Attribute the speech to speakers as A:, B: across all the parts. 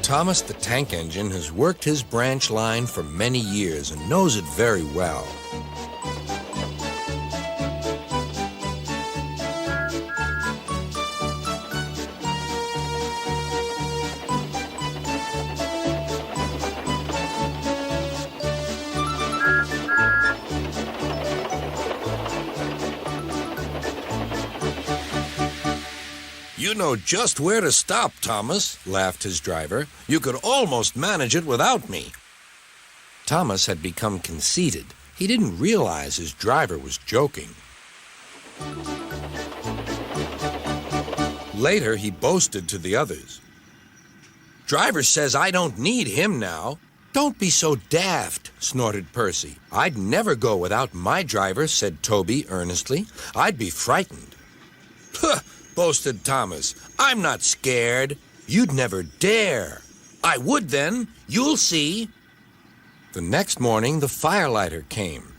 A: Thomas the Tank Engine has worked his branch line for many years and knows it very well. You know just where to stop, Thomas, laughed his driver. You could almost manage it without me. Thomas had become conceited. He didn't realize his driver was joking. Later, he boasted to the others. Driver says I don't need him now. Don't be so daft, snorted Percy. I'd never go without my driver, said Toby earnestly. I'd be frightened. Huh! Boasted Thomas. I'm not scared. You'd never dare. I would then. You'll see. The next morning, the firelighter came.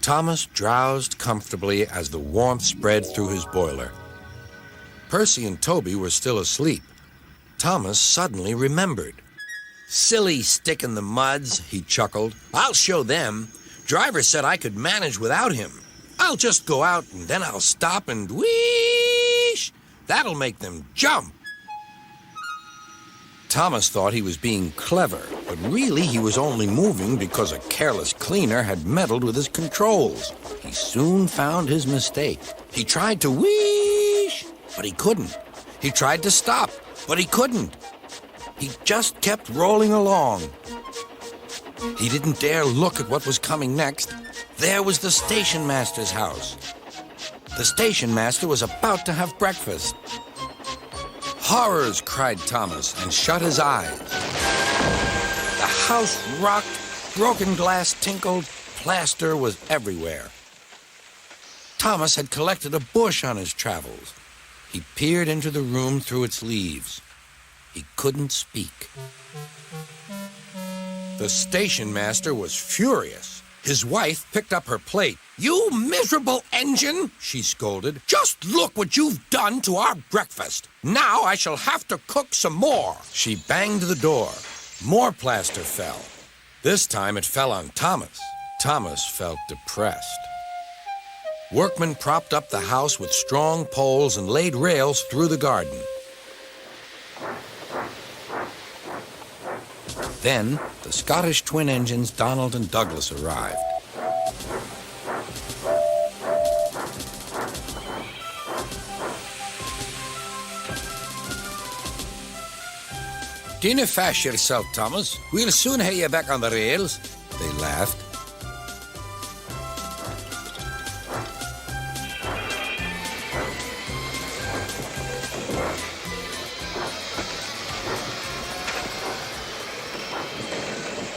A: Thomas drowsed comfortably as the warmth spread through his boiler. Percy and Toby were still asleep. Thomas suddenly remembered. Silly stick in the muds, he chuckled. I'll show them. Driver said I could manage without him. I'll just go out and then I'll stop and whoosh! That'll make them jump. Thomas thought he was being clever, but really he was only moving because a careless cleaner had meddled with his controls. He soon found his mistake. He tried to whoosh, but he couldn't. He tried to stop, but he couldn't. He just kept rolling along. He didn't dare look at what was coming next. There was the station master's house. The station master was about to have breakfast. Horrors, cried Thomas, and shut his eyes. The house rocked, broken glass tinkled, plaster was everywhere. Thomas had collected a bush on his travels. He peered into the room through its leaves. He couldn't speak. The station master was furious. His wife picked up her plate. You miserable engine, she scolded. Just look what you've done to our breakfast. Now I shall have to cook some more. She banged the door. More plaster fell. This time it fell on Thomas. Thomas felt depressed. Workmen propped up the house with strong poles and laid rails through the garden. Then, the Scottish twin engines Donald and Douglas arrived. Dinna fash yourself, Thomas. We'll soon have you back on the rails, they laughed.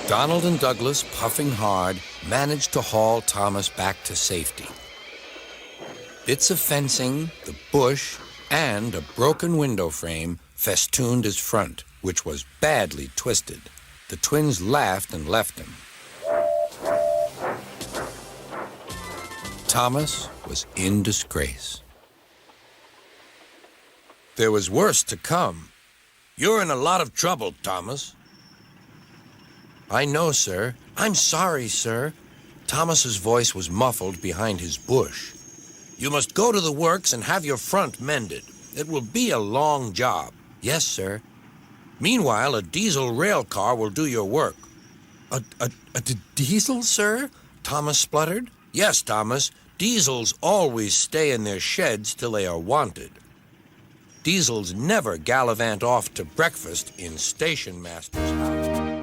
A: Donald and Douglas, puffing hard, managed to haul Thomas back to safety. Bits of fencing, the bush, and a broken window frame festooned his front, which was badly twisted. The twins laughed and left him. Thomas was in disgrace. There was worse to come. You're in a lot of trouble, Thomas. I know, sir. I'm sorry, sir. Thomas's voice was muffled behind his bush. You must go to the works and have your front mended. It will be a long job. Yes, sir. Meanwhile, a diesel rail car will do your work. A diesel, sir? Thomas spluttered. Yes, Thomas. Diesels always stay in their sheds till they are wanted. Diesels never gallivant off to breakfast in station master's house.